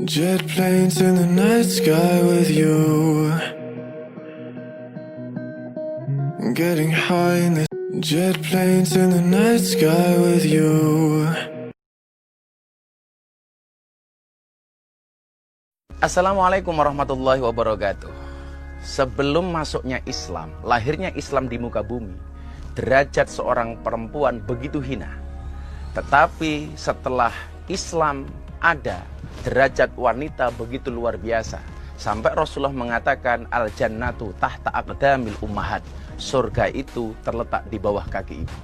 Jet planes in the night sky with you, getting high in the jet planes in the night sky with you. Assalamualaikum warahmatullahi wabarakatuh. Sebelum masuknya Islam, lahirnya Islam di muka bumi, derajat seorang perempuan begitu hina. Tetapi setelah Islam ada, derajat wanita begitu luar biasa. Sampai Rasulullah mengatakan al-jannatu tahta aqdamil ummahat. Surga itu terletak di bawah kaki ibu.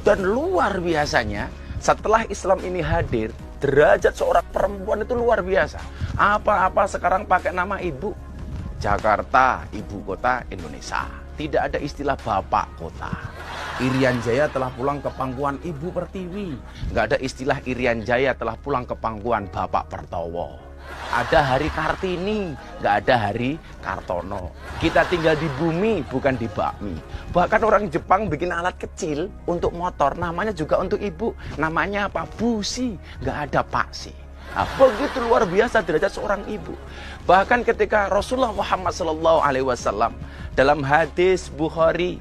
Dan luar biasanya, setelah Islam ini hadir, derajat seorang perempuan itu luar biasa. Apa-apa sekarang pakai nama ibu. Jakarta, ibu kota Indonesia. Tidak ada istilah bapak kota. Irian Jaya telah pulang ke pangkuan Ibu Pertiwi. Nggak ada istilah Irian Jaya telah pulang ke pangkuan Bapak Pertowo. Ada hari Kartini, nggak ada hari Kartono. Kita tinggal di bumi, bukan di bakmi. Bahkan orang Jepang bikin alat kecil untuk motor, namanya juga untuk ibu. Namanya apa? Busi, nggak ada paksi. Nah, begitu luar biasa derajat seorang ibu. Bahkan ketika Rasulullah Muhammad SAW dalam hadis Bukhari,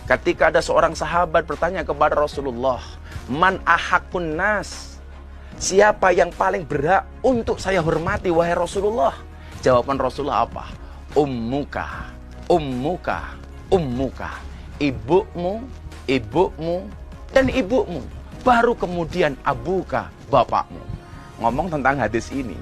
ketika ada seorang sahabat bertanya kepada Rasulullah, man ahakun nas, siapa yang paling berhak untuk saya hormati wahai Rasulullah? Jawaban Rasulullah apa? Ummuka, ummuka, ummuka. Ibumu, ibumu, dan ibumu. Baru kemudian abuka, bapakmu. Ngomong tentang hadis ini,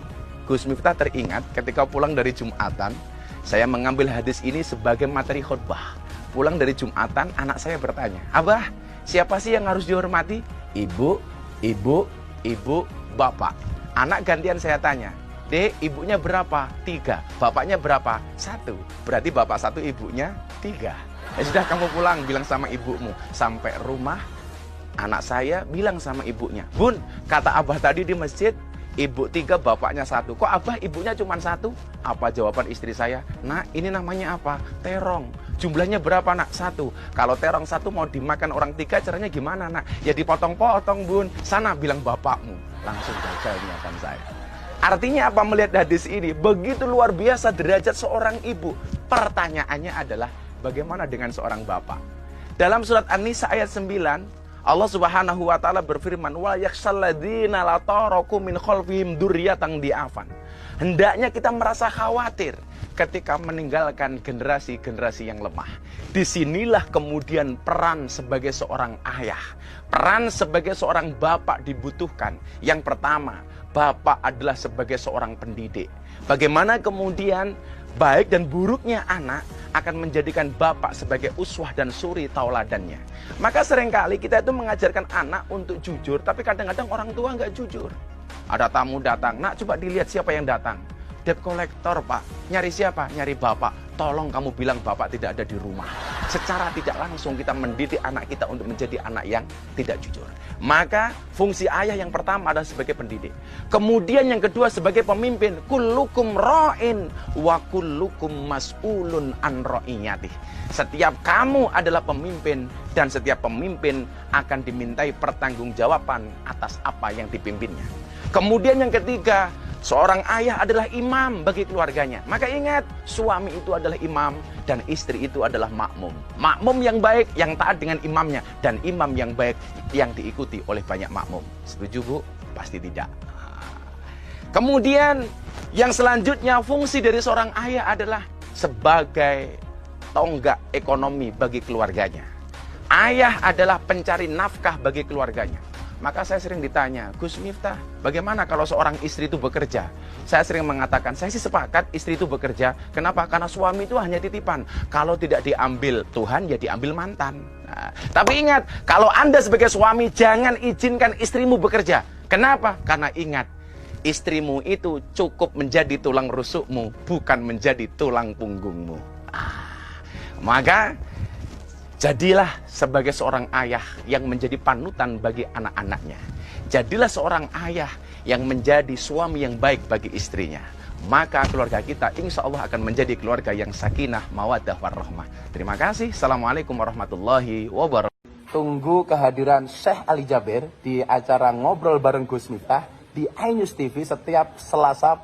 Gus Miftah teringat ketika pulang dari Jumatan, saya mengambil hadis ini sebagai materi khutbah. Pulang dari Jumatan, anak saya bertanya, Abah, siapa sih yang harus dihormati? Ibu, ibu, ibu, bapak. Anak gantian saya tanya, Dek, ibunya berapa? 3. Bapaknya berapa? 1. Berarti bapak 1, ibunya 3. Ya sudah, kamu pulang, bilang sama ibumu. Sampai rumah, anak saya bilang sama ibunya, Bun, kata Abah tadi di masjid, ibu 3, bapaknya 1. Kok Abah ibunya cuma 1? Apa jawaban istri saya? Nak, ini namanya apa? Terong. Jumlahnya berapa, nak? 1. Kalau terong 1 mau dimakan orang 3, caranya gimana, nak? Ya dipotong-potong, Bun. Sana bilang bapakmu. Langsung gagal niatan saya. Artinya apa melihat hadis ini? Begitu luar biasa derajat seorang ibu. Pertanyaannya adalah, bagaimana dengan seorang bapak? Dalam surat An-Nisa ayat 9, Allah Subhanahu wa taala berfirman, "Wa yakhshalladzina la taraku min khalfihim dzurriyyatan di'afan." Hendaknya kita merasa khawatir ketika meninggalkan generasi-generasi yang lemah. Disinilah kemudian peran sebagai seorang ayah, peran sebagai seorang bapak dibutuhkan. Yang pertama, bapak adalah sebagai seorang pendidik. Bagaimana kemudian baik dan buruknya anak akan menjadikan bapak sebagai uswah dan suri tauladannya. Maka seringkali kita itu mengajarkan anak untuk jujur, tapi kadang-kadang orang tua nggak jujur. Ada tamu datang, nak coba dilihat siapa yang datang. Debt collector, Pak. Nyari siapa? Nyari bapak. Tolong kamu bilang bapak tidak ada di rumah. Secara tidak langsung kita mendidik anak kita untuk menjadi anak yang tidak jujur. Maka fungsi ayah yang pertama adalah sebagai pendidik. Kemudian yang kedua sebagai pemimpin. Kullukum ra'in wa kullukum mas'ulun an ra'iyatih. Setiap kamu adalah pemimpin dan setiap pemimpin akan dimintai pertanggungjawaban atas apa yang dipimpinnya. Kemudian yang ketiga, seorang ayah adalah imam bagi keluarganya. Maka ingat, suami itu adalah imam dan istri itu adalah makmum. Makmum yang baik, yang taat dengan imamnya. Dan imam yang baik, yang diikuti oleh banyak makmum. Setuju, Bu? Pasti tidak. Kemudian, yang selanjutnya fungsi dari seorang ayah adalah sebagai tonggak ekonomi bagi keluarganya. Ayah adalah pencari nafkah bagi keluarganya. Maka saya sering ditanya, Gus Miftah, bagaimana kalau seorang istri itu bekerja? Saya sering mengatakan, saya sih sepakat istri itu bekerja. Kenapa? Karena suami itu hanya titipan. Kalau tidak diambil Tuhan, ya diambil mantan. Nah, tapi ingat, kalau Anda sebagai suami, jangan izinkan istrimu bekerja. Kenapa? Karena ingat, istrimu itu cukup menjadi tulang rusukmu, bukan menjadi tulang punggungmu. Maka jadilah sebagai seorang ayah yang menjadi panutan bagi anak-anaknya. Jadilah seorang ayah yang menjadi suami yang baik bagi istrinya. Maka keluarga kita insya Allah akan menjadi keluarga yang sakinah, mawaddah, warahmah. Terima kasih. Assalamualaikum warahmatullahi wabarakatuh. Tunggu kehadiran Syekh Ali Jabir di acara Ngobrol Bareng Gus Miftah di iNews TV setiap Selasa